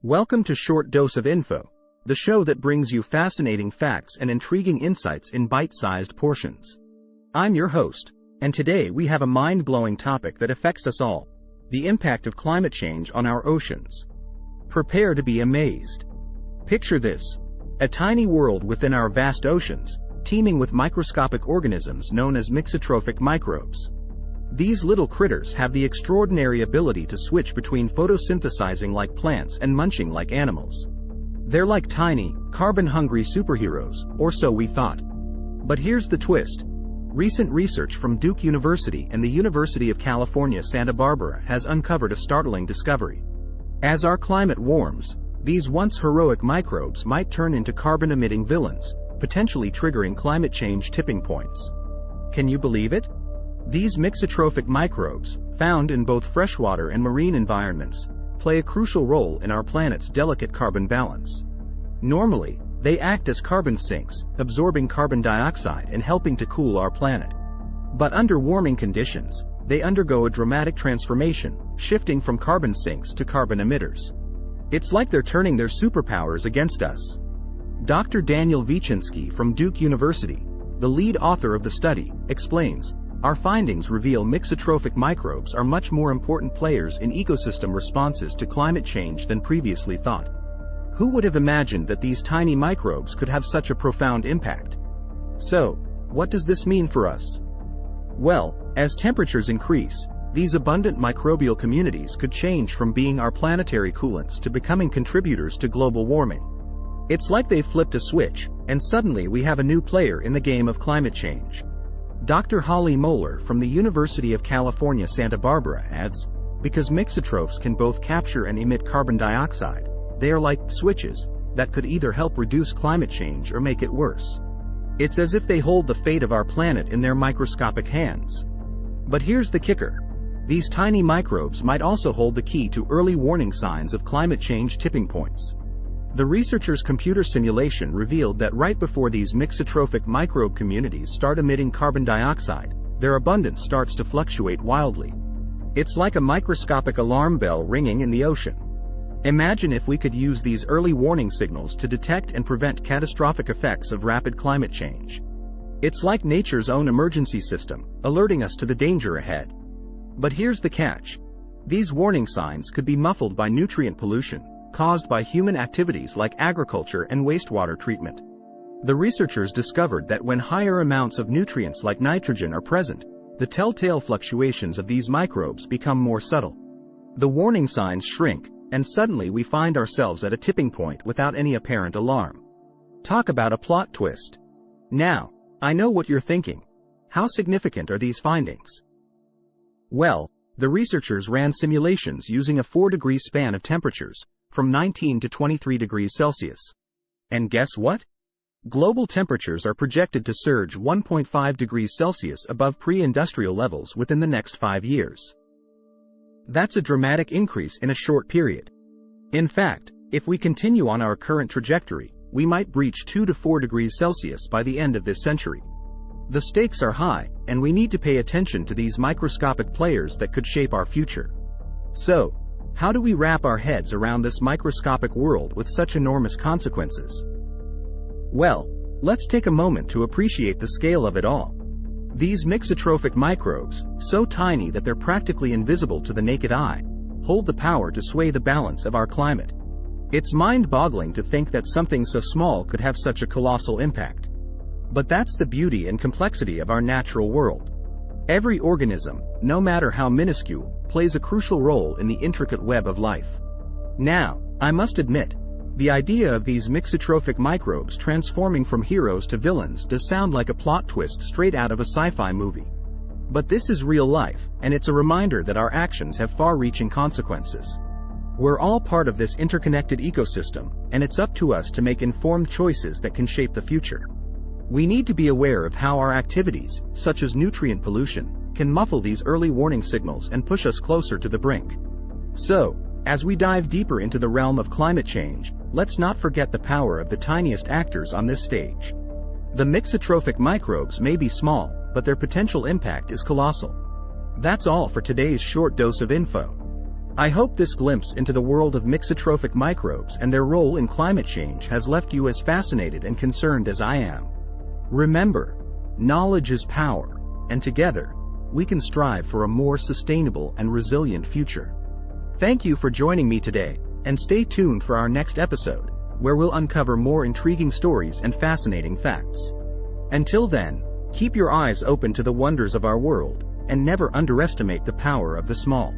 Welcome to Short Dose of Info, the show that brings you fascinating facts and intriguing insights in bite-sized portions. I'm your host, and today we have a mind-blowing topic that affects us all: the impact of climate change on our oceans. Prepare to be amazed. Picture this: a tiny world within our vast oceans, teeming with microscopic organisms known as mixotrophic microbes. These little critters have the extraordinary ability to switch between photosynthesizing like plants and munching like animals. They're like tiny, carbon-hungry superheroes, or so we thought. But here's the twist. Recent research from Duke University and the University of California, Santa Barbara has uncovered a startling discovery. As our climate warms, these once heroic microbes might turn into carbon-emitting villains, potentially triggering climate change tipping points. Can you believe it? These mixotrophic microbes, found in both freshwater and marine environments, play a crucial role in our planet's delicate carbon balance. Normally, they act as carbon sinks, absorbing carbon dioxide and helping to cool our planet. But under warming conditions, they undergo a dramatic transformation, shifting from carbon sinks to carbon emitters. It's like they're turning their superpowers against us. Dr. Daniel Villans from Duke University, the lead author of the study, explains, "Our findings reveal mixotrophic microbes are much more important players in ecosystem responses to climate change than previously thought." Who would have imagined that these tiny microbes could have such a profound impact? So, what does this mean for us? Well, as temperatures increase, these abundant microbial communities could change from being our planetary coolants to becoming contributors to global warming. It's like they've flipped a switch, and suddenly we have a new player in the game of climate change. Dr. Holly Moeller from the University of California, Santa Barbara adds, "Because mixotrophs can both capture and emit carbon dioxide, they are like switches that could either help reduce climate change or make it worse. It's as if they hold the fate of our planet in their microscopic hands." But here's the kicker. These tiny microbes might also hold the key to early warning signs of climate change tipping points. The researchers' computer simulation revealed that right before these mixotrophic microbe communities start emitting carbon dioxide, their abundance starts to fluctuate wildly. It's like a microscopic alarm bell ringing in the ocean. Imagine if we could use these early warning signals to detect and prevent catastrophic effects of rapid climate change. It's like nature's own emergency system, alerting us to the danger ahead. But here's the catch. These warning signs could be muffled by nutrient pollution, caused by human activities like agriculture and wastewater treatment. The researchers discovered that when higher amounts of nutrients like nitrogen are present, the telltale fluctuations of these microbes become more subtle. The warning signs shrink, and suddenly we find ourselves at a tipping point without any apparent alarm. Talk about a plot twist. Now, I know what you're thinking. How significant are these findings? Well, the researchers ran simulations using a 4-degree span of temperatures, from 19 to 23 degrees Celsius. And guess what? Global temperatures are projected to surge 1.5 degrees Celsius above pre-industrial levels within the next 5 years. That's a dramatic increase in a short period. In fact, if we continue on our current trajectory, we might breach 2 to 4 degrees Celsius by the end of this century. The stakes are high, and we need to pay attention to these microscopic players that could shape our future. So, how do we wrap our heads around this microscopic world with such enormous consequences? Well, let's take a moment to appreciate the scale of it all. These mixotrophic microbes, so tiny that they're practically invisible to the naked eye, hold the power to sway the balance of our climate. It's mind-boggling to think that something so small could have such a colossal impact. But that's the beauty and complexity of our natural world. Every organism, no matter how minuscule, plays a crucial role in the intricate web of life. Now, I must admit, the idea of these mixotrophic microbes transforming from heroes to villains does sound like a plot twist straight out of a sci-fi movie. But this is real life, and it's a reminder that our actions have far-reaching consequences. We're all part of this interconnected ecosystem, and it's up to us to make informed choices that can shape the future. We need to be aware of how our activities, such as nutrient pollution, can muffle these early warning signals and push us closer to the brink. So, as we dive deeper into the realm of climate change, let's not forget the power of the tiniest actors on this stage. The mixotrophic microbes may be small, but their potential impact is colossal. That's all for today's short dose of info. I hope this glimpse into the world of mixotrophic microbes and their role in climate change has left you as fascinated and concerned as I am. Remember, knowledge is power, and together, we can strive for a more sustainable and resilient future. Thank you for joining me today, and stay tuned for our next episode, where we'll uncover more intriguing stories and fascinating facts. Until then, keep your eyes open to the wonders of our world, and never underestimate the power of the small.